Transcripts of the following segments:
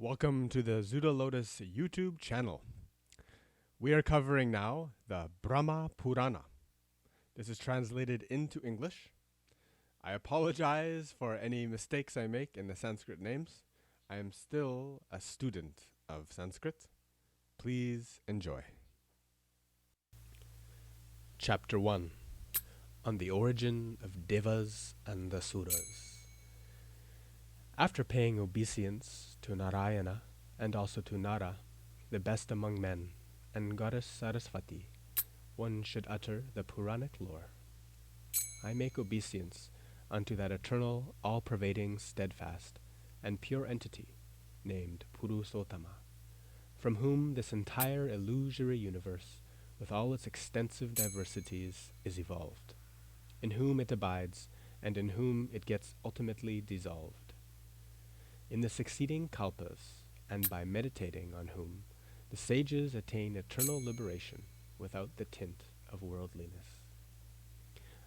Welcome to the Zuda Lotus YouTube channel. We are covering now the Brahma Purana. This is translated into English. I apologize for any mistakes I make in the Sanskrit names. I am still a student of Sanskrit. Please enjoy. Chapter 1. On the origin of Devas and Asuras. After paying obeisance to Narayana and also to Nara, the best among men, and goddess Saraswati, one should utter the Puranic lore. I make obeisance unto that eternal, all-pervading, steadfast, and pure entity named Purusottama, from whom this entire illusory universe, with all its extensive diversities, is evolved, in whom it abides, and in whom it gets ultimately dissolved. In the succeeding kalpas, and by meditating on whom, the sages attain eternal liberation without the tint of worldliness.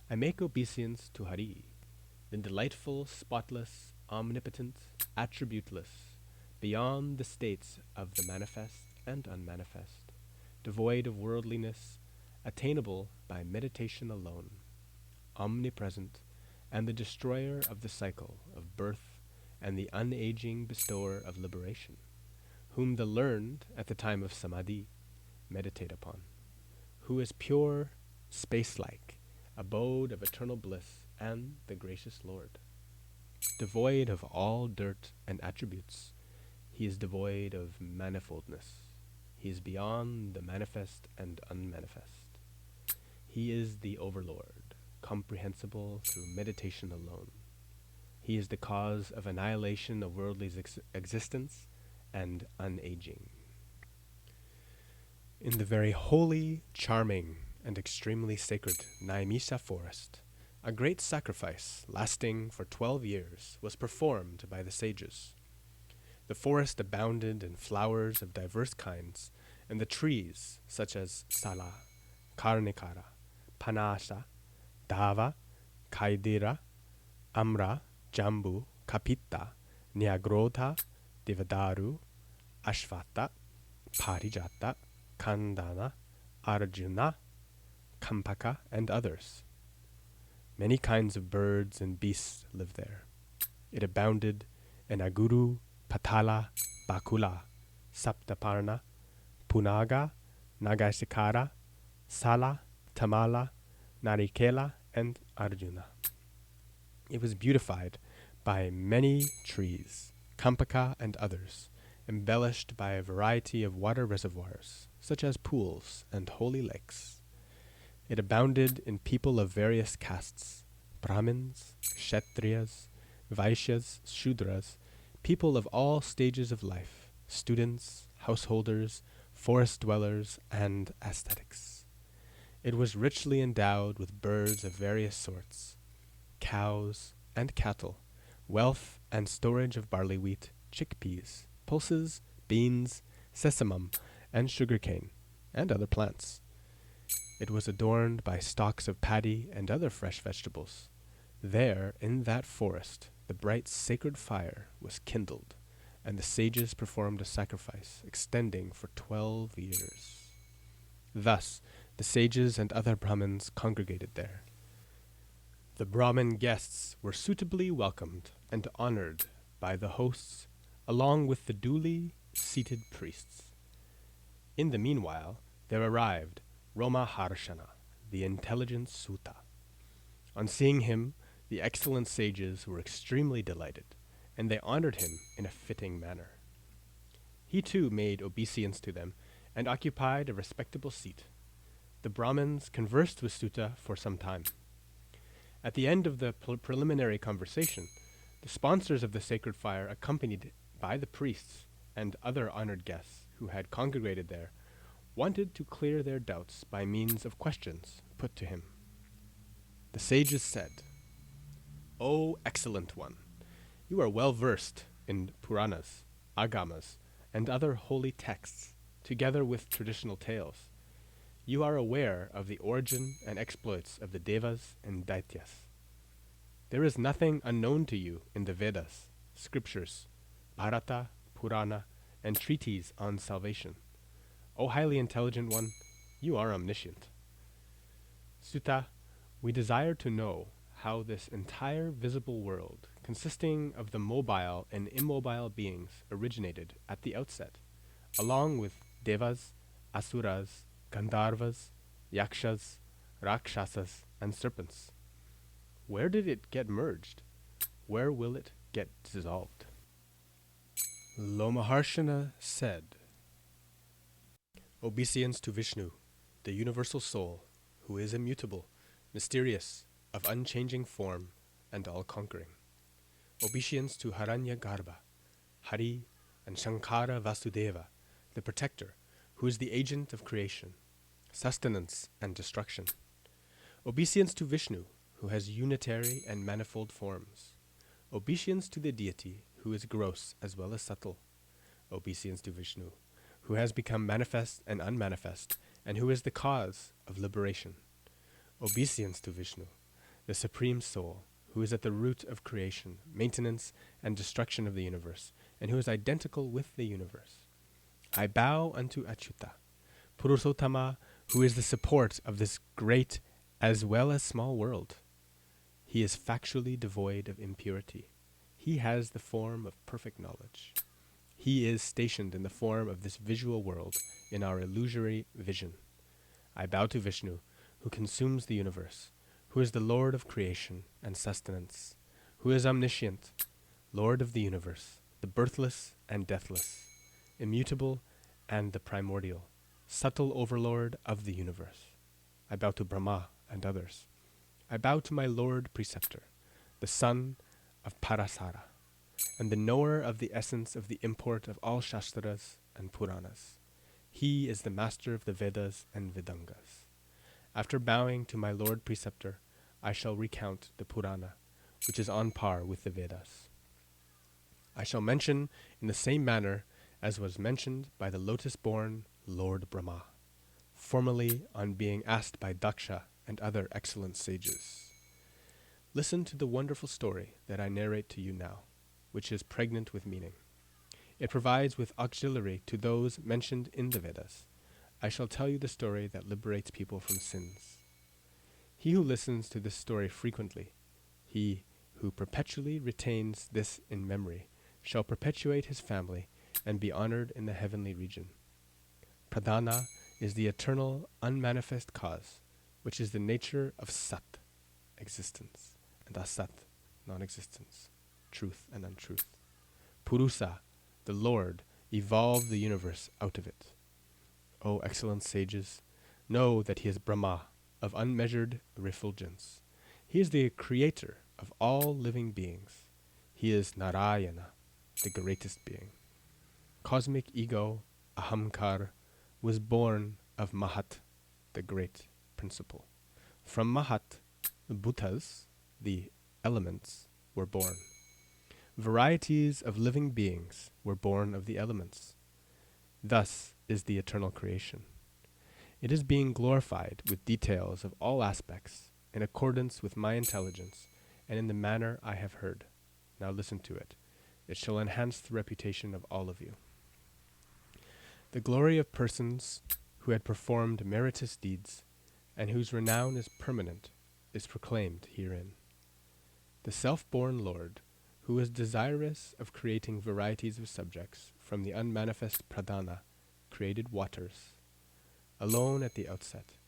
I make obeisance to Hari, the delightful, spotless, omnipotent, attributeless, beyond the states of the manifest and unmanifest, devoid of worldliness, attainable by meditation alone, omnipresent, and the destroyer of the cycle of birth and the unaging bestower of liberation, whom the learned at the time of samadhi meditate upon, who is pure, space-like, abode of eternal bliss, and the gracious Lord. Devoid of all dirt and attributes, he is devoid of manifoldness. He is beyond the manifest and unmanifest. He is the overlord, comprehensible through meditation alone. He is the cause of annihilation of worldly existence and unaging. In the very holy, charming, and extremely sacred Naimisha forest, a great sacrifice lasting for 12 years was performed by the sages. The forest abounded in flowers of diverse kinds, and the trees, such as Sala, Karnikara, Panasa, Dava, Kaidira, Amra, Jambu, Kapita, Nyagrotha, Devadaru, Ashvata, Parijata, Kandana, Arjuna, Kampaka, and others. Many kinds of birds and beasts live there. It abounded in Aguru, Patala, Bakula, Saptaparna, Punaga, Nagasikara, Sala, Tamala, Narikela, and Arjuna. It was beautified by many trees, Kampaka and others, embellished by a variety of water reservoirs, such as pools and holy lakes. It abounded in people of various castes, Brahmins, Kshatriyas, Vaishyas, Shudras, people of all stages of life, students, householders, forest dwellers, and ascetics. It was richly endowed with birds of various sorts, cows and cattle, wealth and storage of barley wheat, chickpeas, pulses, beans, sesamum, and sugarcane, and other plants. It was adorned by stalks of paddy and other fresh vegetables. There, in that forest, the bright sacred fire was kindled, and the sages performed a sacrifice extending for 12 years. Thus, the sages and other Brahmins congregated there. The Brahmin guests were suitably welcomed and honored by the hosts, along with the duly seated priests. In the meanwhile, there arrived Roma Harshana, the intelligent Sutta. On seeing him, the excellent sages were extremely delighted, and they honored him in a fitting manner. He too made obeisance to them, and occupied a respectable seat. The Brahmins conversed with Sutta for some time. At the end of the preliminary conversation, the sponsors of the sacred fire, accompanied by the priests and other honored guests who had congregated there, wanted to clear their doubts by means of questions put to him. The sages said, "O excellent one, you are well versed in Puranas, Agamas, and other holy texts, together with traditional tales. You are aware of the origin and exploits of the Devas and Daityas. There is nothing unknown to you in the Vedas, scriptures, Bharata, Purana, and treatises on salvation. O highly intelligent one, you are omniscient. Sutta, we desire to know how this entire visible world, consisting of the mobile and immobile beings, originated at the outset, along with Devas, Asuras, Gandharvas, Yakshas, Rakshasas, and serpents. Where did it get merged? Where will it get dissolved? Lomaharshana said, Obeisance to Vishnu, the universal soul, who is immutable, mysterious, of unchanging form, and all-conquering. Obeisance to Haranyagarbha, Hari, and Shankara Vasudeva, the protector, who is the agent of creation, sustenance, and destruction. Obeisance to Vishnu, who has unitary and manifold forms. Obeisance to the deity, who is gross as well as subtle. Obeisance to Vishnu, who has become manifest and unmanifest, and who is the cause of liberation. Obeisance to Vishnu, the Supreme Soul, who is at the root of creation, maintenance, and destruction of the universe, and who is identical with the universe. I bow unto Achyuta, Purusottama, who is the support of this great as well as small world. He is factually devoid of impurity. He has the form of perfect knowledge. He is stationed in the form of this visual world in our illusory vision. I bow to Vishnu, who consumes the universe, who is the Lord of creation and sustenance, who is omniscient, Lord of the universe, the birthless and deathless, immutable and the primordial, subtle overlord of the universe. I bow to Brahma and others. I bow to my Lord Preceptor, the son of Parasara, and the knower of the essence of the import of all Shastras and Puranas. He is the master of the Vedas and Vedangas. After bowing to my Lord Preceptor, I shall recount the Purana, which is on par with the Vedas. I shall mention in the same manner as was mentioned by the lotus-born Lord Brahma, formerly on being asked by Daksha and other excellent sages. Listen to the wonderful story that I narrate to you now, which is pregnant with meaning. It provides with auxiliary to those mentioned in the Vedas. I shall tell you the story that liberates people from sins. He who listens to this story frequently, he who perpetually retains this in memory, shall perpetuate his family and be honored in the heavenly region. Pradhana is the eternal, unmanifest cause, which is the nature of Sat, existence, and Asat, non-existence, truth and untruth. Purusa, the Lord, evolved the universe out of it. O excellent sages, know that he is Brahma, of unmeasured refulgence. He is the creator of all living beings. He is Narayana, the greatest being. Cosmic ego, Ahamkar, was born of Mahat, the great principle. From Mahat, the Bhutas, the elements, were born. Varieties of living beings were born of the elements. Thus is the eternal creation. It is being glorified with details of all aspects, in accordance with my intelligence, and in the manner I have heard. Now listen to it. It shall enhance the reputation of all of you. The glory of persons who had performed meritorious deeds, and whose renown is permanent, is proclaimed herein. The self-born Lord, who is desirous of creating varieties of subjects from the unmanifest pradhana, created waters. Alone at the outset,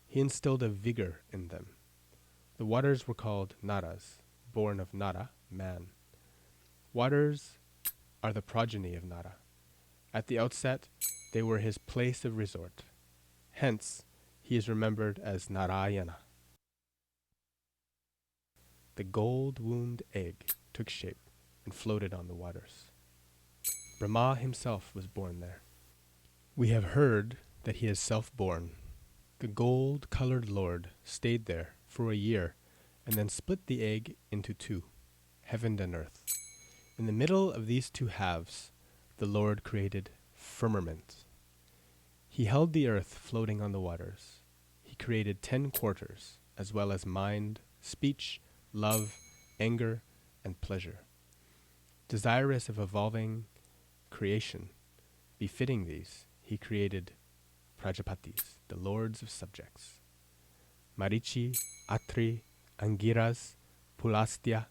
he instilled a vigor in them. The waters were called Naras, born of Nara, man. Waters are the progeny of Nara. At the outset, they were his place of resort. Hence, he is remembered as Narayana. The gold-wombed egg took shape and floated on the waters. Brahma himself was born there. We have heard that he is self-born. The gold-colored Lord stayed there for a year and then split the egg into two, heaven and earth. In the middle of these two halves, the Lord created firmament. He held the earth floating on the waters. He created 10 quarters, as well as mind, speech, love, anger, and pleasure. Desirous of evolving creation, befitting these, he created Prajapatis, the lords of subjects. Marichi, Atri, Angiras, Pulastya,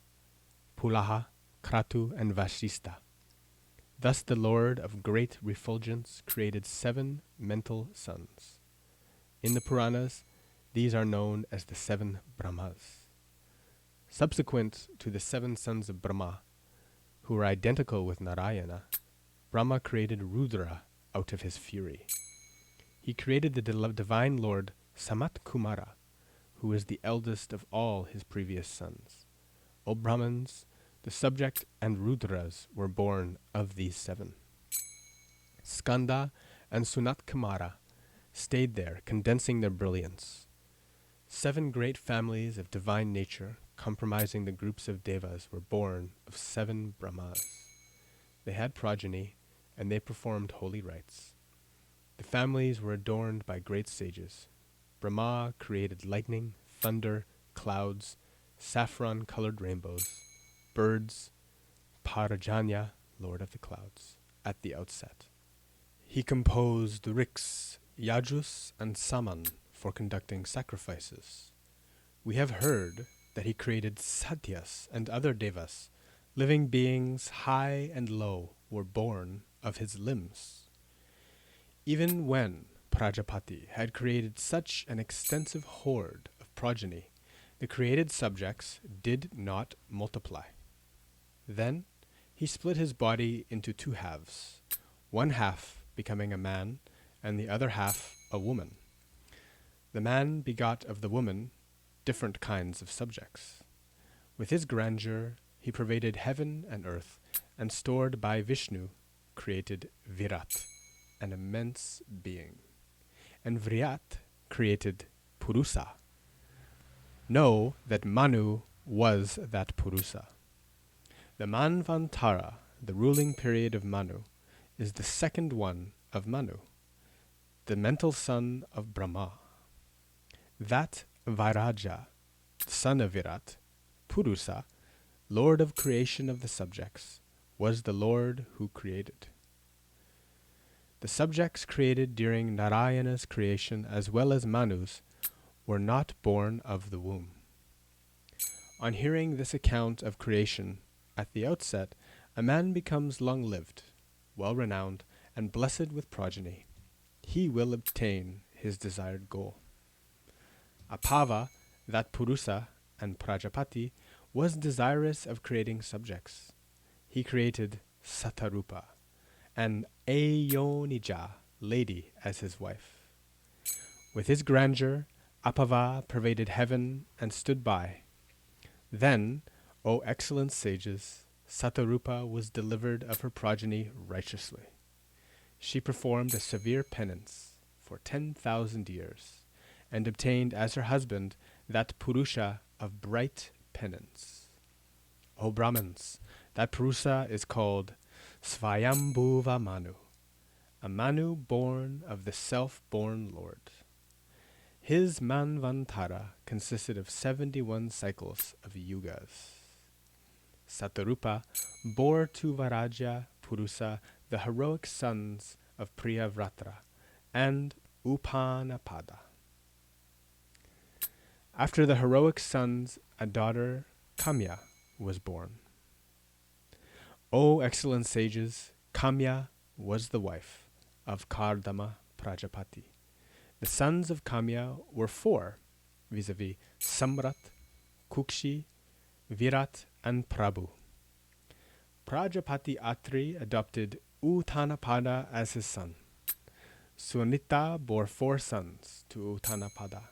Pulaha, Kratu, and Vashista. Thus the Lord of great refulgence created 7 mental sons. In the Puranas, these are known as the 7 Brahmas. Subsequent to the 7 sons of Brahma, who were identical with Narayana, Brahma created Rudra out of his fury. He created the divine Lord Samat Kumara, who is the eldest of all his previous sons. O Brahmins, the subject and Rudras were born of these 7. Skanda and Sunat Kumara stayed there, condensing their brilliance. 7 great families of divine nature, comprising the groups of Devas, were born of 7 Brahmas. They had progeny, and they performed holy rites. The families were adorned by great sages. Brahma created lightning, thunder, clouds, saffron-colored rainbows, birds, Parajanya, Lord of the Clouds, at the outset. He composed Riks, Yajus, and Saman for conducting sacrifices. We have heard that he created Satyas and other Devas. Living beings, high and low, were born of his limbs. Even when Prajapati had created such an extensive horde of progeny, the created subjects did not multiply. Then he split his body into 2 halves, one half becoming a man, and the other half a woman. The man begot of the woman different kinds of subjects. With his grandeur, he pervaded heaven and earth, and stored by Vishnu, created Virat, an immense being. And Vriat created Purusa. Know that Manu was that Purusa. The Manvantara, the ruling period of Manu, is the second one of Manu, the mental son of Brahma. That Vairaja, son of Virat, Purusa, lord of creation of the subjects, was the Lord who created. The subjects created during Narayana's creation as well as Manu's were not born of the womb. On hearing this account of creation, at the outset, a man becomes long-lived, well-renowned, and blessed with progeny. He will obtain his desired goal. Apava, that Purusa, and Prajapati, was desirous of creating subjects. He created Satarupa, an Ayonija lady, as his wife. With his grandeur, Apava pervaded heaven and stood by. Then, O excellent sages, Satarupa was delivered of her progeny righteously. She performed a severe penance for 10,000 years, and obtained as her husband that Purusha of bright penance. O Brahmins, that Purusa is called Svayambhuva Manu, a Manu born of the self-born Lord. His Manvantara consisted of 71 cycles of yugas. Satarupa bore to Varaja Purusa the heroic sons of Priyavrata and Upanapada. After the heroic sons, a daughter, Kamya, was born. O excellent sages, Kamya was the wife of Kardama Prajapati. The sons of Kamya were 4, vis-a-vis Samrat, Kukshi, Virat, and Prabhu. Prajapati Atri adopted Utanapada as his son. Sunita bore 4 sons to Utanapada.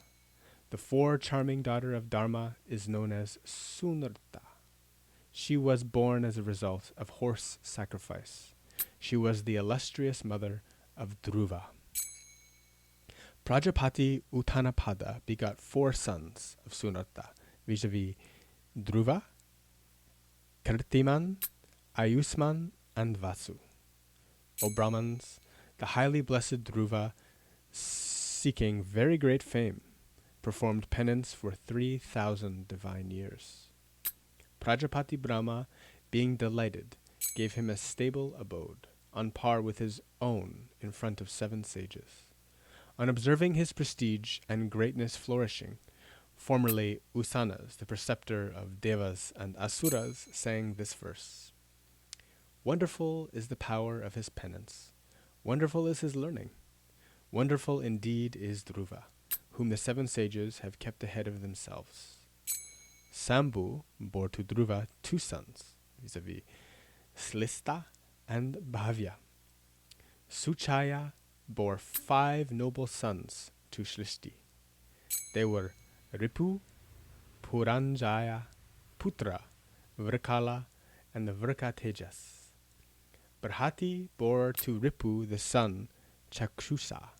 The 4 charming daughter of Dharma is known as Sunarta. She was born as a result of horse sacrifice. She was the illustrious mother of Dhruva. Prajapati Utanapada begot 4 sons of Sunarta, vis-a-vis Dhruva, Kirtiman, Ayusman, and Vasu. O Brahmins, the highly blessed Dhruva, seeking very great fame, performed penance for 3,000 divine years. Prajapati Brahma, being delighted, gave him a stable abode on par with his own in front of 7 sages. On observing his prestige and greatness flourishing, formerly Usanas, the preceptor of Devas and Asuras, sang this verse. Wonderful is the power of his penance. Wonderful is his learning. Wonderful indeed is Dhruva, whom the 7 sages have kept ahead of themselves. Sambhu bore to Dhruva 2 sons, vis-a-vis Slista and Bhavya. Suchaya bore 5 noble sons to Shlishti. They were Ripu, Puranjaya, Putra, Vrikala, and Vrikatejas. Brahati bore to Ripu the son Chakshusa,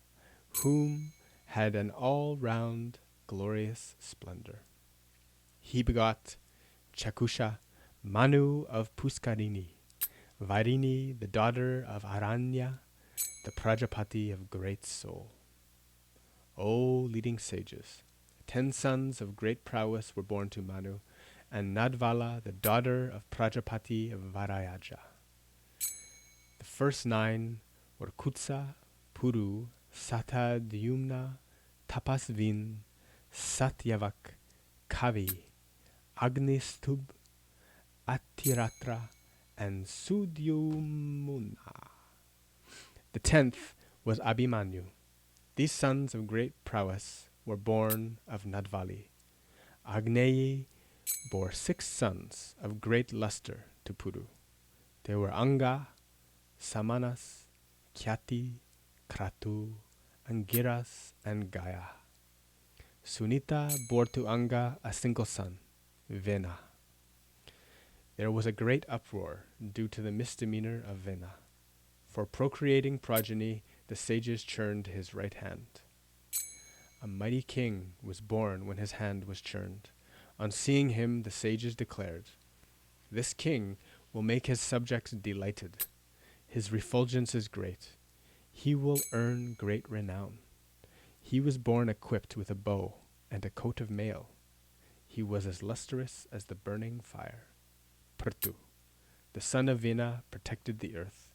whom had an all-round glorious splendor. He begot Chakusha, Manu of Puskarini, Vairini, the daughter of Aranya, the Prajapati of great soul. O leading sages, 10 sons of great prowess were born to Manu, and Nadvala, the daughter of Prajapati of Varayaja. The first 9 were Kutsa, Puru, Satadyumna, Tapasvin, Satyavak, Kavi, Agnistub, Atiratra, and Sudyumuna. The 10th was Abhimanyu. These sons of great prowess were born of Nadvali. Agneyi bore 6 sons of great luster to Puru. They were Anga, Samanas, Khyati, Kratu, Angiras, and Gaya. Sunita bore to Anga a single son, Vena. There was a great uproar due to the misdemeanor of Vena. For procreating progeny, the sages churned his right hand. A mighty king was born when his hand was churned. On seeing him, the sages declared, "This king will make his subjects delighted. His refulgence is great. He will earn great renown. He was born equipped with a bow and a coat of mail. He was as lustrous as the burning fire." Prtu, the son of Vena, protected the earth.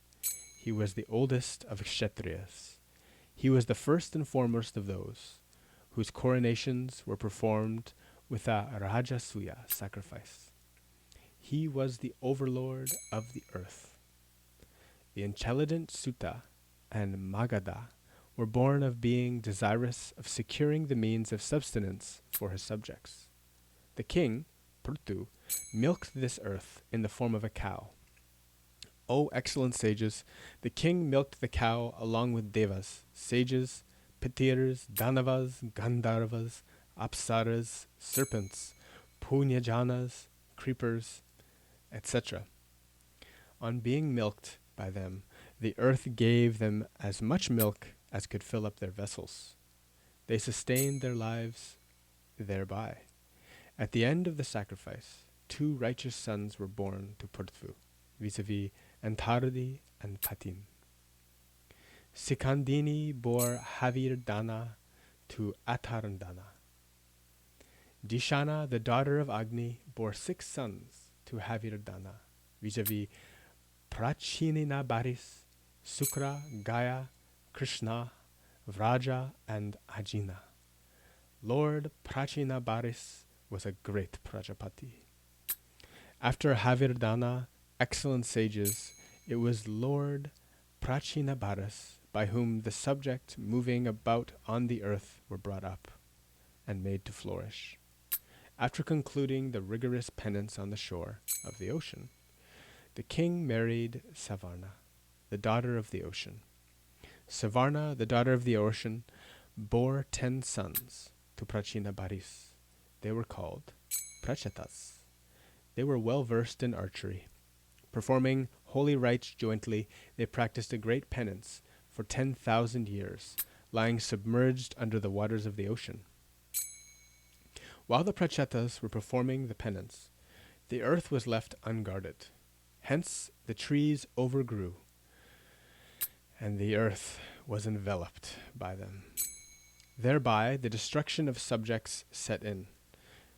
He was the oldest of Kshatriyas. He was the first and foremost of those whose coronations were performed with a Rajasuya sacrifice. He was the overlord of the earth. The intelligent Sutta and Magadha were born of being desirous of securing the means of subsistence for his subjects. The king, Prtu, milked this earth in the form of a cow. O excellent sages, the king milked the cow along with devas, sages, Pitirs, Danavas, Gandharvas, Apsaras, serpents, Punyajanas, creepers, etc. On being milked by them, the earth gave them as much milk as could fill up their vessels. They sustained their lives thereby. At the end of the sacrifice, 2 righteous sons were born to Prthu, vis-a-vis Antardi and Patin. Sikandini bore Havirdana to Atarandana. Dishana, the daughter of Agni, bore 6 sons to Havirdana, vis-a-vis Prachinina Baris, Sukra, Gaya, Krishna, Vraja, and Ajina. Lord Prachinabaris was a great Prajapati. After Havirdana, excellent sages, it was Lord Prachinabaris by whom the subject moving about on the earth were brought up and made to flourish. After concluding the rigorous penance on the shore of the ocean, the king married Savarna, the daughter of the ocean. Savarna, the daughter of the ocean, bore 10 sons to Prachinabaris. They were called Prachatas. They were well versed in archery. Performing holy rites jointly, they practiced a great penance for 10,000 years, lying submerged under the waters of the ocean. While the Prachatas were performing the penance, the earth was left unguarded. Hence the trees overgrew, and the earth was enveloped by them. Thereby the destruction of subjects set in.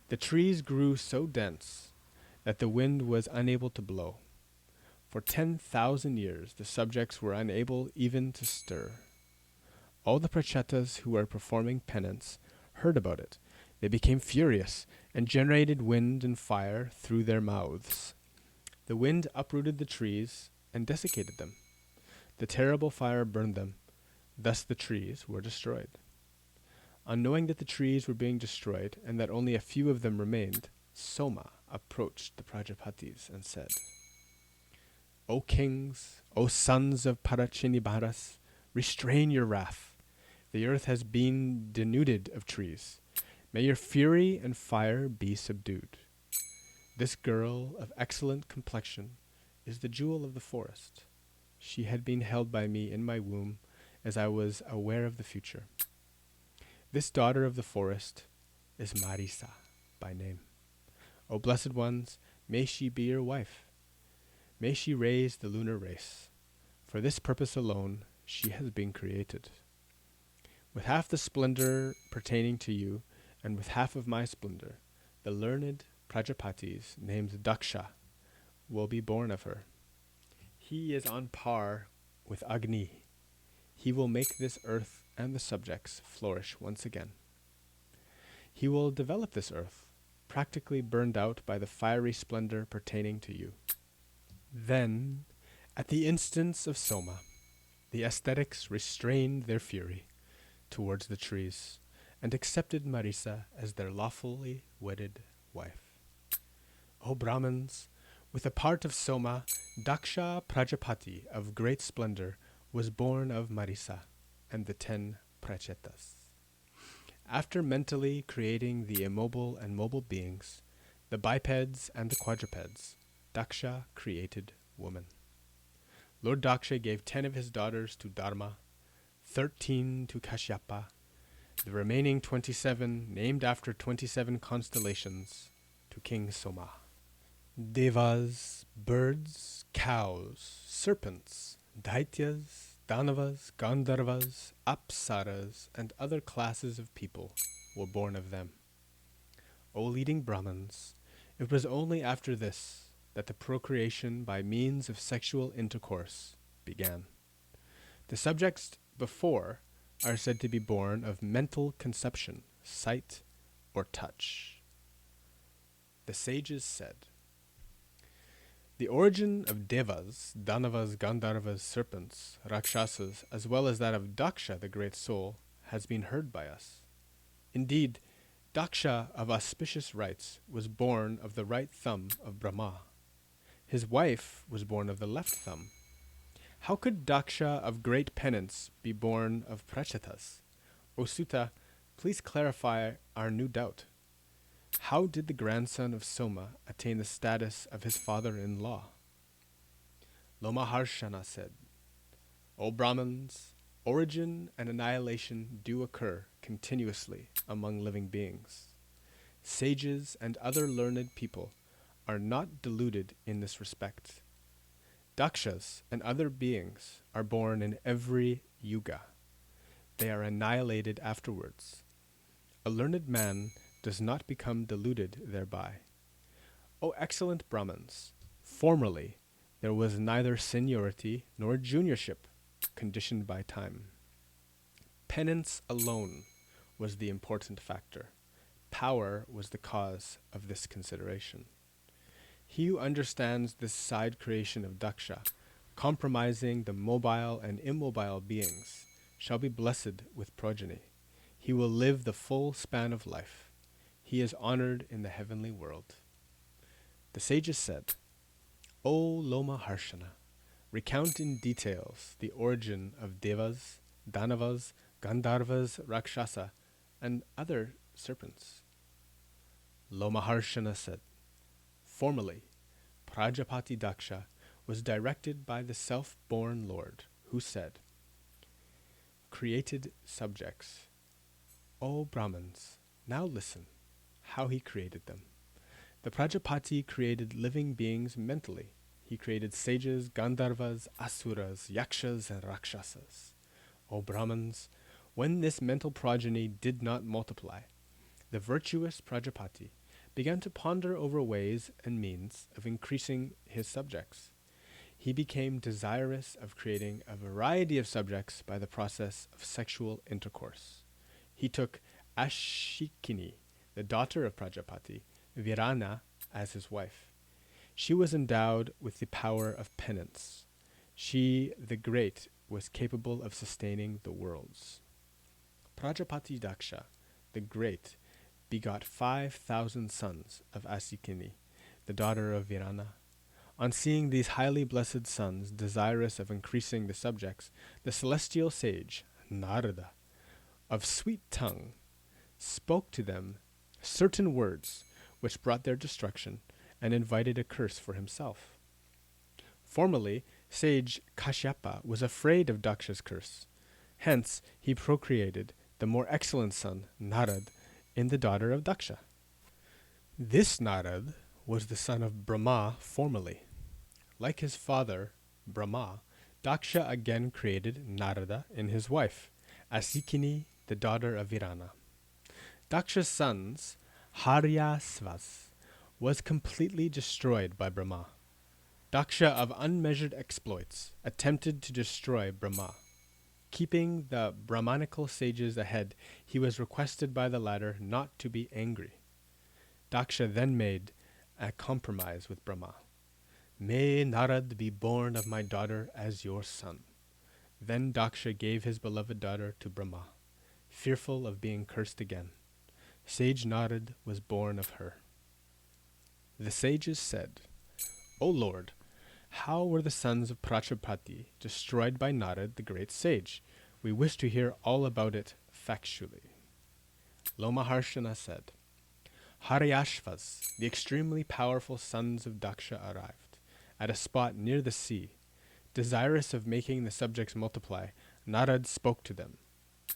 The trees grew so dense that the wind was unable to blow. For 10,000 years the subjects were unable even to stir. All the prachetas who were performing penance heard about it. They became furious and generated wind and fire through their mouths. The wind uprooted the trees and desiccated them. The terrible fire burned them. Thus the trees were destroyed. On knowing that the trees were being destroyed and that only a few of them remained, Soma approached the Prajapatis and said, O kings, O sons of Parachinibaras, restrain your wrath. The earth has been denuded of trees. May your fury and fire be subdued. This girl of excellent complexion is the jewel of the forest. She had been held by me in my womb as I was aware of the future. This daughter of the forest is Marisa by name. O blessed ones, may she be your wife. May she raise the lunar race. For this purpose alone she has been created. With half the splendor pertaining to you, and with half of my splendor, the learned Prajapatis named Daksha will be born of her. He is on par with Agni. He will make this earth and the subjects flourish once again. He will develop this earth, practically burned out by the fiery splendor pertaining to you. Then, at the instance of Soma, the ascetics restrained their fury towards the trees and accepted Marisa as their lawfully wedded wife. O Brahmins, with a part of Soma, Daksha Prajapati of great splendor was born of Marisa and the 10 prachetas. After mentally creating the immobile and mobile beings, the bipeds and the quadrupeds, Daksha created woman. Lord Daksha gave 10 of his daughters to Dharma, 13 to Kashyapa, the remaining 27, named after 27 constellations, to King Soma. Devas, birds, cows, serpents, daityas, danavas, gandharvas, apsaras, and other classes of people were born of them. O leading Brahmins, it was only after this that the procreation by means of sexual intercourse began. The subjects before are said to be born of mental conception, sight, or touch. The sages said, the origin of Devas, Danavas, Gandharvas, serpents, Rakshasas, as well as that of Daksha, the great soul, has been heard by us. Indeed, Daksha of auspicious rites was born of the right thumb of Brahma. His wife was born of the left thumb. How could Daksha of great penance be born of prachetas? O Sutta, please clarify our new doubt. How did the grandson of Soma attain the status of his father-in-law? Lomaharshana said, O Brahmins, origin and annihilation do occur continuously among living beings. Sages and other learned people are not deluded in this respect. Dakshas and other beings are born in every yuga. They are annihilated afterwards. A learned man does not become deluded thereby. O excellent Brahmins, formerly there was neither seniority nor juniorship, conditioned by time. Penance alone was the important factor. Power was the cause of this consideration. He who understands this side creation of Daksha, compromising the mobile and immobile beings, shall be blessed with progeny. He will live the full span of life. He is honored in the heavenly world. The sages said, O Lomaharshana, recount in details the origin of Devas, Danavas, Gandharvas, Rakshasa, and other serpents. Lomaharshana said, formerly, Prajapati Daksha was directed by the self-born Lord, who said, created subjects. O Brahmins, now listen how he created them. The Prajapati created living beings mentally. He created sages, Gandharvas, Asuras, Yakshas, and Rakshasas. O Brahmins, when this mental progeny did not multiply, the virtuous Prajapati began to ponder over ways and means of increasing his subjects. he became desirous of creating a variety of subjects by the process of sexual intercourse. He took Ashikini, the daughter of Prajapati, Virana, as his wife. She was endowed with the power of penance. She, the great, was capable of sustaining the worlds. Prajapati Daksha, the great, begot 5,000 sons of Asikini, the daughter of Virana. On seeing these highly blessed sons desirous of increasing the subjects, the celestial sage, Narada, of sweet tongue, spoke to them certain words which brought their destruction and invited a curse for himself. Formerly, sage Kashyapa was afraid of Daksha's curse. Hence, he procreated the more excellent son, Narad, in the daughter of Daksha. This Narad was the son of Brahma formerly. Like his father, Brahma, Daksha again created Narada in his wife, Asikini, the daughter of Virana. Daksha's sons, Haryasvas, was completely destroyed by Brahma. Daksha of unmeasured exploits attempted to destroy Brahma. Keeping the Brahmanical sages ahead, he was requested by the latter not to be angry. Daksha then made a compromise with Brahma. May Narad be born of my daughter as your son. Then Daksha gave his beloved daughter to Brahma, fearful of being cursed again. Sage Narad was born of her. The sages said, O Lord, how were the sons of Prajapati destroyed by Narad, the great sage? We wish to hear all about it factually. Lomaharshana said, Haryashvas, the extremely powerful sons of Daksha, arrived at a spot near the sea. Desirous of making the subjects multiply, Narad spoke to them.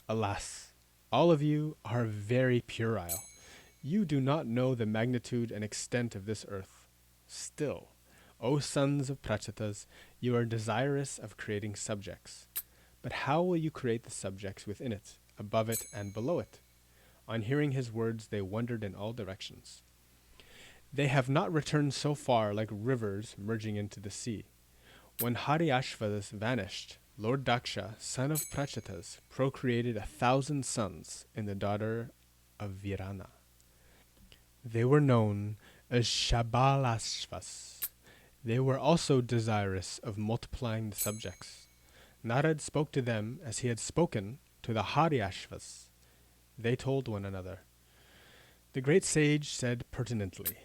Alas, all of you are very puerile. You do not know the magnitude and extent of this earth. Still, O sons of Prachatas, you are desirous of creating subjects. But how will you create the subjects within it, above it, and below it? On hearing his words, they wandered in all directions. They have not returned so far like rivers merging into the sea. When Haryashvas vanished, Lord Daksha, son of Prachatas, procreated 1,000 sons in the daughter of Virana. They were known as Shabalashvas. They were also desirous of multiplying the subjects. Narad spoke to them as he had spoken to the Haryashvas. They told one another. The great sage said pertinently,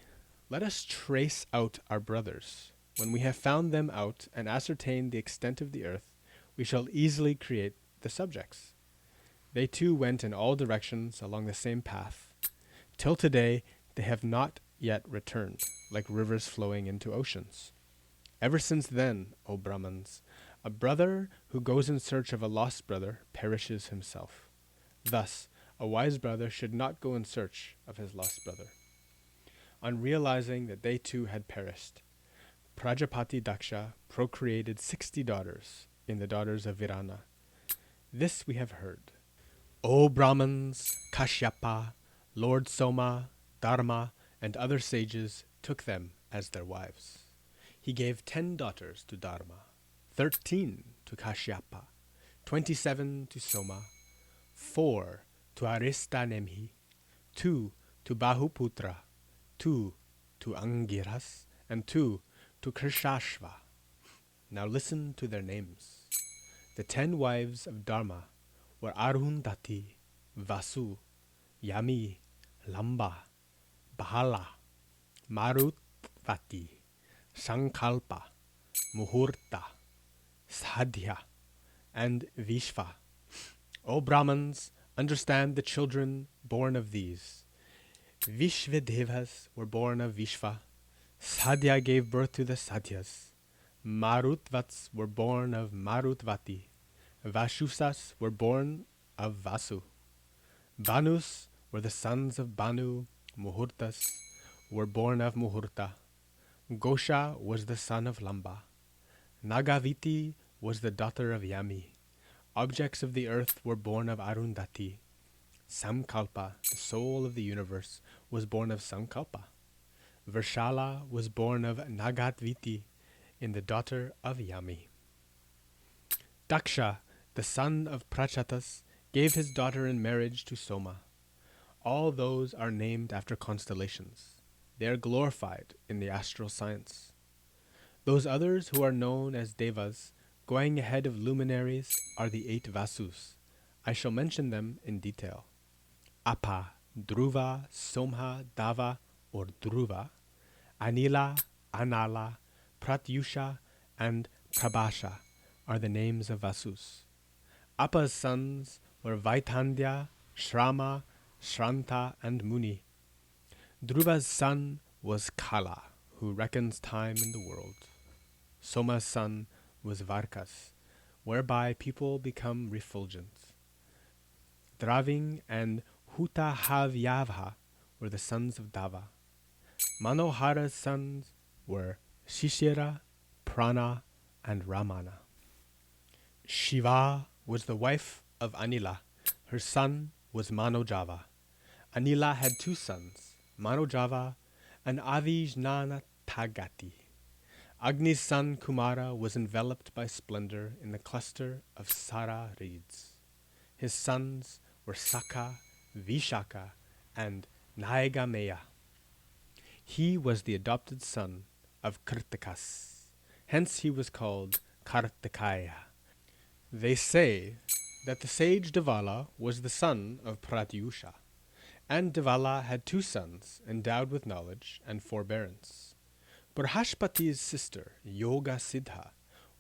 Let us trace out our brothers. When we have found them out and ascertained the extent of the earth, we shall easily create the subjects. They too went in all directions along the same path. Till today, they have not yet returned, like rivers flowing into oceans. Ever since then, O Brahmans, a brother who goes in search of a lost brother perishes himself. Thus, a wise brother should not go in search of his lost brother. On realizing that they too had perished, Prajapati Daksha procreated 60 daughters in the daughters of Virana. This we have heard. O Brahmans, Kashyapa, Lord Soma, Dharma, and other sages took them as their wives. He gave 10 daughters to Dharma, 13 to Kashyapa, 27 to Soma, 4 to Aristanemhi, 2 to Bahuputra, 2 to Angiras, and 2 to Krishashva. Now listen to their names. The 10 wives of Dharma were Arundhati, Vasu, Yami, Lamba, Bahala, Marutvati, Sankalpa, Muhurta, Sadhya, and Vishva. O Brahmans, understand the children born of these. Vishvedevas were born of Vishva. Sadhya gave birth to the Sadhyas. Marutvats were born of Marutvati. Vashusas were born of Vasu. Banus were the sons of Banu. Muhurtas were born of Muhurta. Gosha was the son of Lamba. Nagaviti was the daughter of Yami. Objects of the earth were born of Arundhati. Samkalpa, the soul of the universe, was born of Sankalpa. Varshala was born of Nagatviti. in the daughter of Yami. Daksha, the son of Prachatas, gave his daughter in marriage to Soma. All those are named after constellations. They are glorified in the astral science. Those others who are known as Devas, going ahead of luminaries, are the 8 Vasus. I shall mention them in detail. Apa, Dhruva, Somha, Dava, or Dhruva, Anila, Anala, Pratyusha, and Prabhasha are the names of Vasus. Apa's sons were Vaitandya, Shrama, Shranta, and Muni. Dhruva's son was Kala, who reckons time in the world. Soma's son was Varkas, whereby people become refulgent. Draving and Hutahavyavha were the sons of Dava. Manohara's sons were Shishira, Prana, and Ramana. Shiva was the wife of Anila. Her son was Manojava. Anila had 2 sons, Manojava and Avijnanatagati. Agni's son Kumara was enveloped by splendor in the cluster of Sara reeds. His sons were Saka, Vishaka, and Naigameya. He was the adopted son of Kartakas. Hence he was called Kartakaya. They say that the sage Devala was the son of Pratyusha, and Devala had 2 sons endowed with knowledge and forbearance. Brahashpati's sister, Yoga Siddha,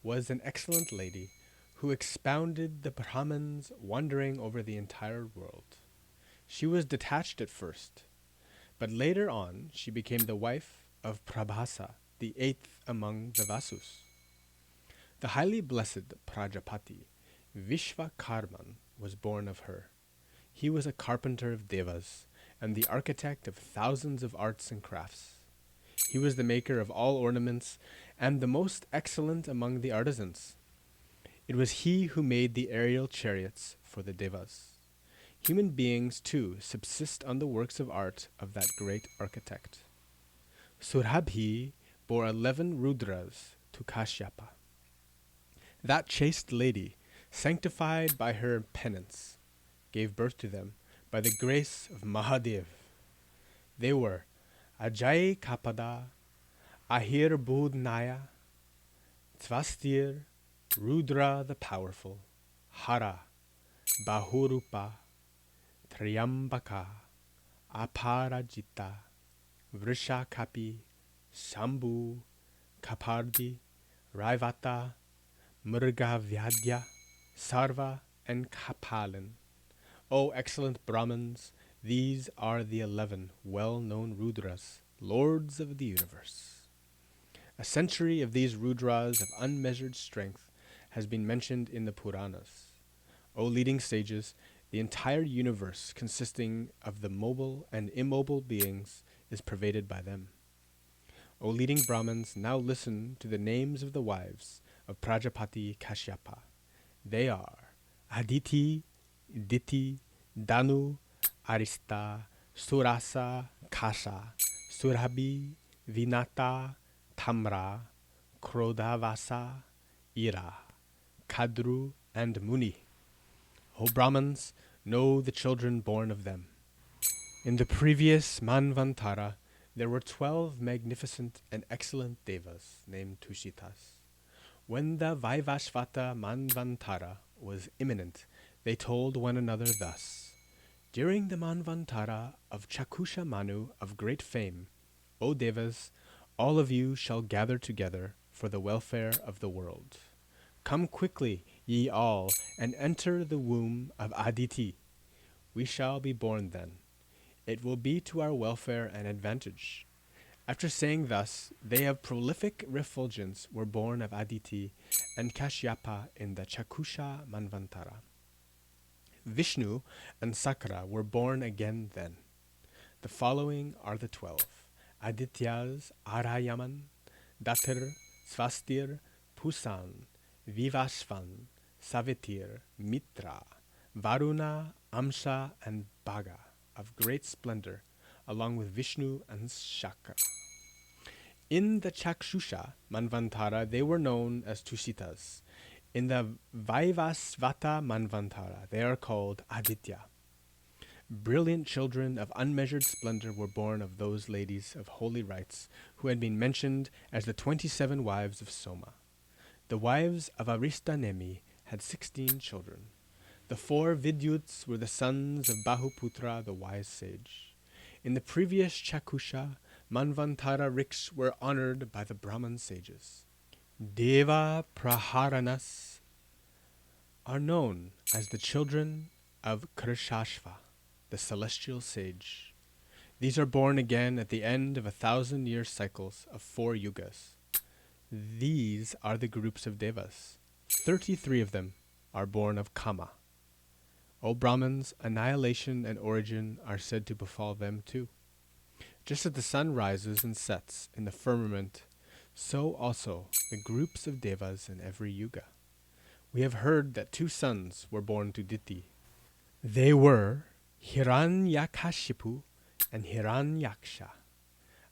was an excellent lady who expounded the Brahmins wandering over the entire world. She was detached at first, but later on she became the wife of Prabhasa, the 8th among the Vasus. The highly blessed Prajapati, Vishvakarman, was born of her. He was a carpenter of devas and the architect of thousands of arts and crafts. He was the maker of all ornaments and the most excellent among the artisans. It was he who made the aerial chariots for the devas. Human beings, too, subsist on the works of art of that great architect. Surabhi bore 11 Rudras to Kashyapa. That chaste lady, sanctified by her penance, gave birth to them by the grace of Mahadev. They were Ajay Kapada, Ahir Budnaya, Tvastir, Rudra the Powerful, Hara, Bahurupa, Triyambaka, Aparajita, Vrishakapi, Shambhu, Kapardi, Raivata, Murgavyadya, Sarva, and Kapalan. O excellent Brahmins, these are the 11 well-known Rudras, lords of the universe. A century of these Rudras of unmeasured strength has been mentioned in the Puranas. O leading sages, the entire universe consisting of the mobile and immobile beings is pervaded by them. O leading Brahmins, now listen to the names of the wives of Prajapati Kashyapa. They are Aditi, Diti, Danu, Arista, Surasa, Kasha, Surabhi, Vinata, Tamra, Krodavasa, Ira, Kadru, and Muni. O Brahmins, know the children born of them. In the previous Manvantara, there were 12 magnificent and excellent devas named Tushitas. When the Vaivashvata Manvantara was imminent, they told one another thus: During the Manvantara of Chakusha Manu of great fame, O devas, all of you shall gather together for the welfare of the world. Come quickly, ye all, and enter the womb of Aditi. We shall be born then. It will be to our welfare and advantage. After saying thus, they of prolific refulgence were born of Aditi and Kashyapa in the Chakusha Manvantara. Vishnu and Sakra were born again then. The following are the 12: Adityas, Arayaman, Datar, Svastir, Pusan, Vivashvan, Savitir, Mitra, Varuna, Amsha, and Bhaga, of great splendor, along with Vishnu and Shakra. In the Chakshusha Manvantara, they were known as Tushitas. In the Vaivasvata Manvantara, they are called Aditya. Brilliant children of unmeasured splendor were born of those ladies of holy rites who had been mentioned as the 27 wives of Soma. The wives of Aristanemi had 16 children. The 4 Vidyuts were the sons of Bahuputra, the wise sage. In the previous Chakusha, Manvantara riks were honored by the Brahman sages. Deva Praharanas are known as the children of Krishashva, the celestial sage. These are born again at the end of 1,000-year cycles of 4 yugas. These are the groups of devas. 33 of them are born of Kama. O Brahmins, annihilation and origin are said to befall them too. Just as the sun rises and sets in the firmament, so also the groups of devas in every yuga. We have heard that 2 sons were born to Diti. They were Hiranyakashipu and Hiranyaksha.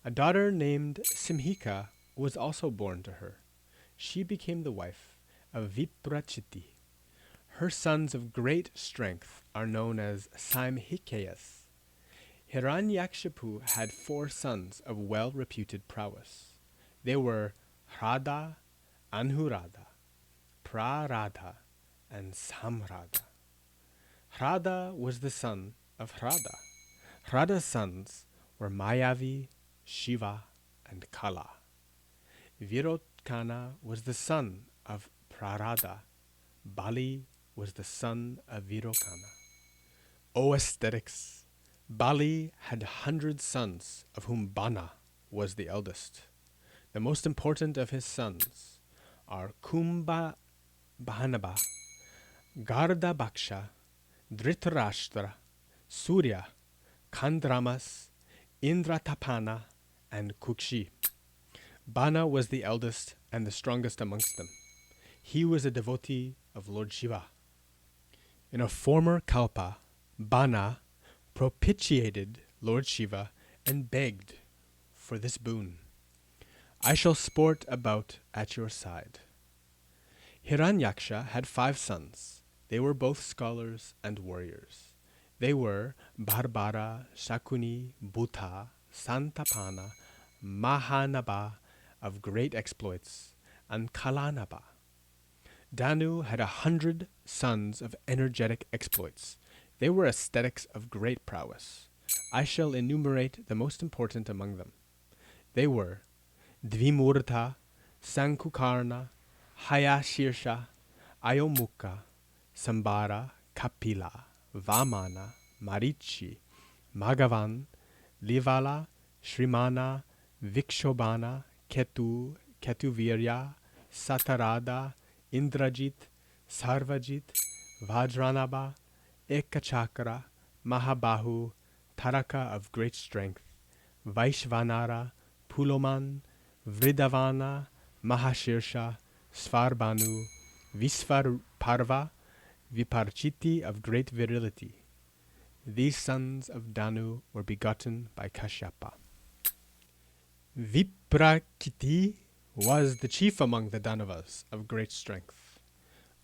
A daughter named Simhika was also born to her. She became the wife of Viprachiti. Her sons of great strength are known as Samhikayas. Hiranyakshipu had 4 sons of well-reputed prowess. They were Hrada, Anhurada, Prarada, and Samrada. Hrada was the son of Hrada. Hrada's sons were Mayavi, Shiva, and Kala. Virotkana was the son of Prarada. Bali was the son of Virokana. O aesthetics! Bali had 100 sons, of whom Bana was the eldest. The most important of his sons are Kumbha Bahanaba, Garda Baksha, Dhritarashtra, Surya, Kandramas, Indratapana, and Kukshi. Bana was the eldest and the strongest amongst them. He was a devotee of Lord Shiva. In a former kalpa, Bana propitiated Lord Shiva and begged for this boon: I shall sport about at your side. Hiranyaksha had 5 sons. They were both scholars and warriors. They were Bharbara, Shakuni, Bhuta, Santapana, Mahanaba of great exploits, and Kalanaba. Danu had 100 sons of energetic exploits. They were ascetics of great prowess. I shall enumerate the most important among them. They were Dvimurta, Sankukarna, Hayashirsha, Ayomukha, Sambara, Kapila, Vamana, Marichi, Magavan, Livala, Shrimana, Vikshobana, Ketu, Ketuvirya, Satarada, Indrajit, Sarvajit, Vajranaba, Ekachakra, Mahabahu, Taraka of great strength, Vaishvanara, Puloman, Vridavana, Mahashirsha, Svarbanu, Visvarparva, Viparchiti of great virility. These sons of Danu were begotten by Kashyapa. Viprakiti was the chief among the Danavas of great strength.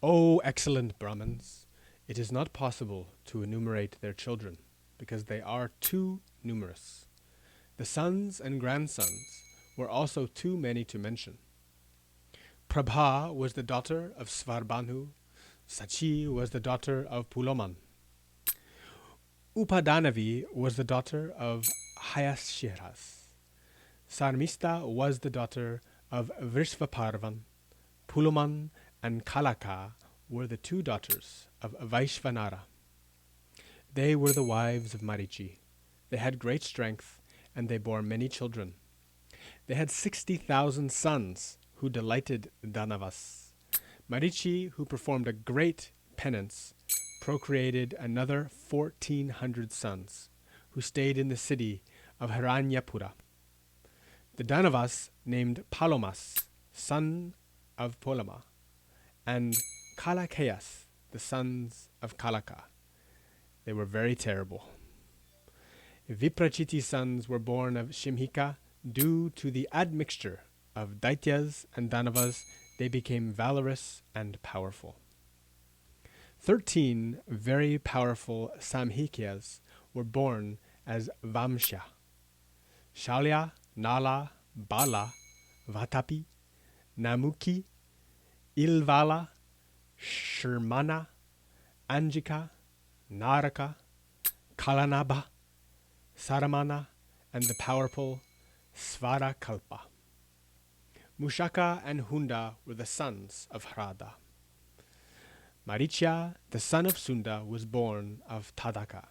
O excellent Brahmins, it is not possible to enumerate their children, because they are too numerous. The sons and grandsons were also too many to mention. Prabha was the daughter of Svarbanu. Sachi was the daughter of Puloman. Upadanavi was the daughter of Hayashiras. Sarmista was the daughter of Vrishvaparvan. Puloman and Kalaka were the 2 daughters of Vaishvanara. They were the wives of Marichi. They had great strength, and they bore many children. They had 60,000 sons who delighted Danavas. Marichi, who performed a great penance, procreated another 1,400 sons, who stayed in the city of Hiranyapura. The Danavas named Palomas, son of Polama, and Kalakayas, the sons of Kalaka. They were very terrible. Viprachiti's sons were born of Shimhika, Due to the admixture of Daityas and Danavas, they became valorous and powerful. 13 very powerful Samhikyas were born as Vamsha. Shalya, Nala, Bala, Vatapi, Namuki, Ilvala, Sharmana, Anjika, Naraka, Kalanaba, Saramana, and the powerful Svarakalpa. Mushaka and Hunda were the sons of Hrada. Marichya, the son of Sunda, was born of Tadaka.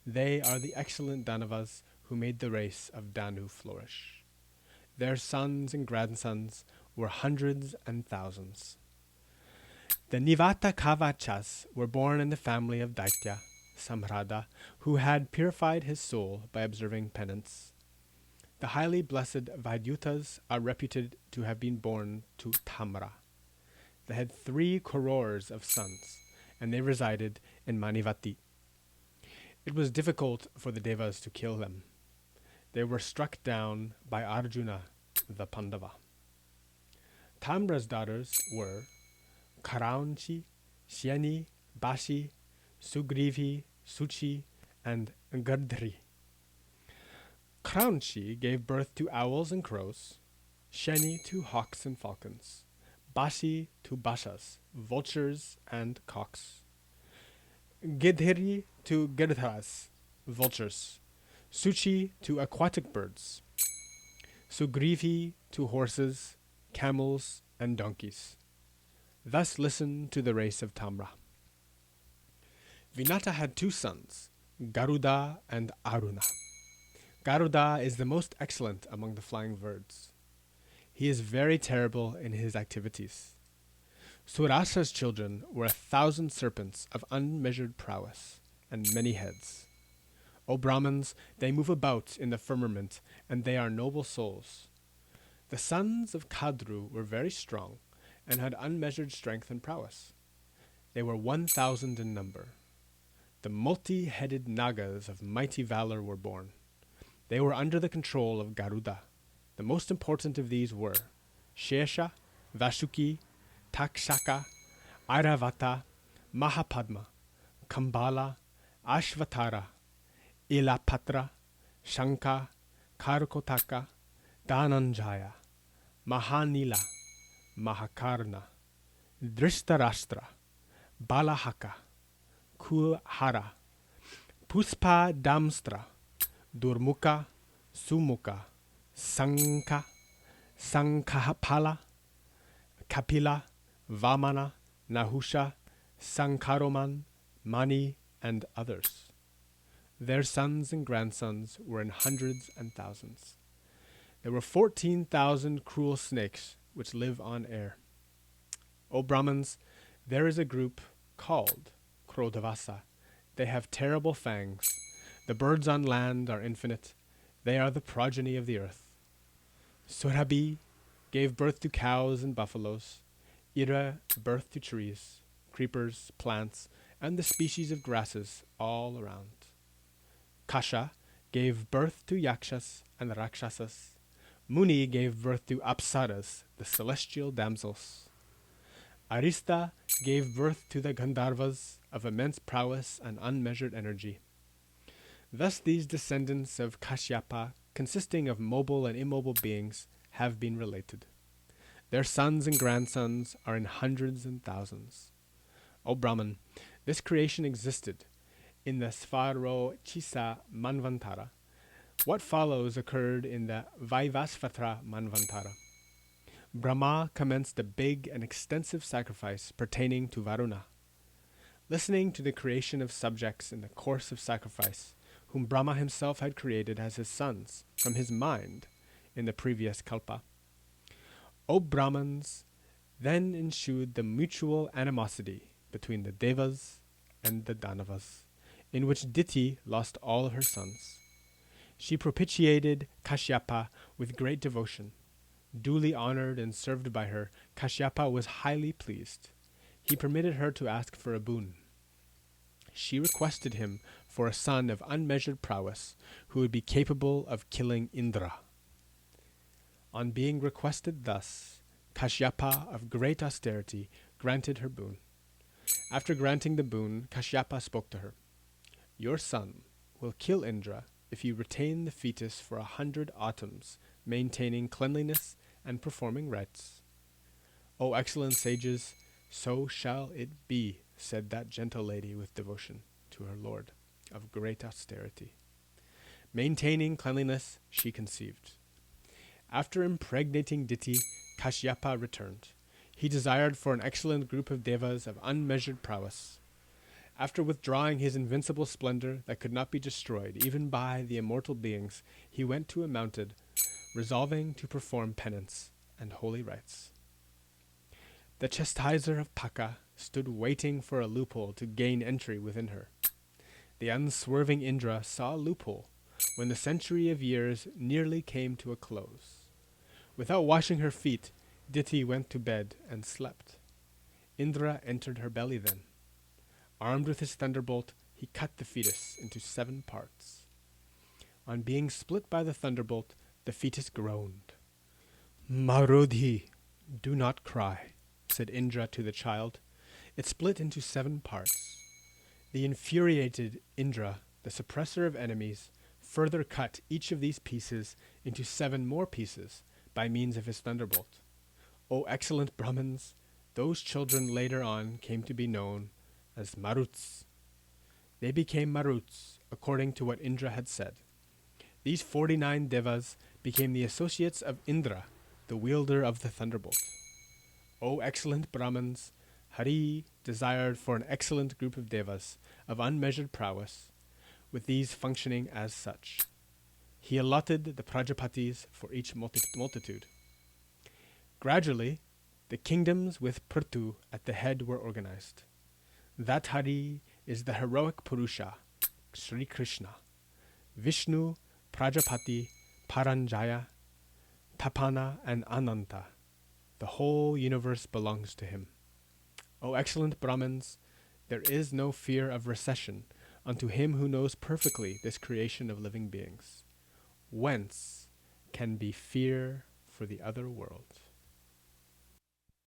They are the excellent Danavas who made the race of Danu flourish. Their sons and grandsons were hundreds and thousands. The Nivata Kavachas were born in the family of Daitya, Samhrada, who had purified his soul by observing penance. The highly blessed Vaidyutas are reputed to have been born to Tamra. They had 3 crores of sons, and they resided in Manivati. It was difficult for the Devas to kill them. They were struck down by Arjuna, the Pandava. Tamra's daughters were Karaunchi, Shyani, Bashi, Sugrivi, Suchi, and Gardhri. Karaunchi gave birth to owls and crows, Shyani to hawks and falcons, Bashi to bashas, vultures and cocks, Gidhiri to girdhas, vultures, Suchi to aquatic birds, Sugrivi to horses, camels, and donkeys. Thus listen to the race of Tamra. Vinata had 2 sons, Garuda and Aruna. Garuda is the most excellent among the flying birds. He is very terrible in his activities. Surasha's children were 1,000 serpents of unmeasured prowess and many heads. O Brahmins, they move about in the firmament, and they are noble souls. The sons of Kadru were very strong and had unmeasured strength and prowess. They were 1,000 in number. The multi-headed Nagas of mighty valor were born. They were under the control of Garuda. The most important of these were Shesha, Vasuki, Takshaka, Airavata, Mahapadma, Kambala, Ashvatara, Ilapatra, Shanka, Karkotaka, Dhananjaya, Mahanila, Mahakarna, Drishtarashtra, Balahaka, Kulhara, Puspa Damstra, Durmuka, Sumuka, Sankha, Sankhapala, Kapila, Vamana, Nahusha, Sankaroman, Mani, and others. Their sons and grandsons were in hundreds and thousands. There were 14,000 cruel snakes which live on air. O Brahmins, there is a group called Krodavasa. They have terrible fangs. The birds on land are infinite. They are the progeny of the earth. Surabhi gave birth to cows and buffaloes. Ira birth to trees, creepers, plants, and the species of grasses all around. Kasha gave birth to yakshas and rakshasas. Muni gave birth to apsaras, the celestial damsels. Arista gave birth to the Gandharvas of immense prowess and unmeasured energy. Thus these descendants of Kashyapa, consisting of mobile and immobile beings, have been related. Their sons and grandsons are in hundreds and thousands. O Brahman, this creation existed in the Svaro Chisa Manvantara. What follows occurred in the Vaivasvatra Manvantara. Brahma commenced a big and extensive sacrifice pertaining to Varuna. Listening to the creation of subjects in the course of sacrifice, whom Brahma himself had created as his sons from his mind in the previous kalpa. O Brahmins, then ensued the mutual animosity between the Devas and the Danavas, in which Diti lost all her sons. She propitiated Kashyapa with great devotion. Duly honored and served by her, Kashyapa was highly pleased. He permitted her to ask for a boon. She requested him for a son of unmeasured prowess, who would be capable of killing Indra. On being requested thus, Kashyapa of great austerity granted her boon. After granting the boon, Kashyapa spoke to her. Your son will kill Indra if you retain the fetus for 100 autumns, maintaining cleanliness and performing rites. O excellent sages, so shall it be, said that gentle lady with devotion to her lord of great austerity. Maintaining cleanliness, she conceived. After impregnating Diti, Kashyapa returned. He desired for an excellent group of devas of unmeasured prowess. After withdrawing his invincible splendor that could not be destroyed even by the immortal beings, he went to a mountain, resolving to perform penance and holy rites. The chastiser of Paka stood waiting for a loophole to gain entry within her. The unswerving Indra saw a loophole when the century of years nearly came to a close. Without washing her feet, Diti went to bed and slept. Indra entered her belly then. Armed with his thunderbolt, he cut the fetus into 7 parts. On being split by the thunderbolt, the fetus groaned. Marodhi, do not cry, said Indra to the child. It split into 7 parts. The infuriated Indra, the suppressor of enemies, further cut each of these pieces into 7 more pieces by means of his thunderbolt. O excellent Brahmins, those children later on came to be known as Maruts. They became Maruts according to what Indra had said. These 49 devas became the associates of Indra, the wielder of the thunderbolt. O excellent Brahmins, Hari desired for an excellent group of devas of unmeasured prowess, with these functioning as such. He allotted the Prajapatis for each multitude. Gradually, the kingdoms with Prithu at the head were organized. That Hari is the heroic Purusha, Sri Krishna. Vishnu, Prajapati, Paranjaya, Tapana, and Ananta. The whole universe belongs to him. O excellent Brahmins, there is no fear of recession unto him who knows perfectly this creation of living beings. Whence can be fear for the other world?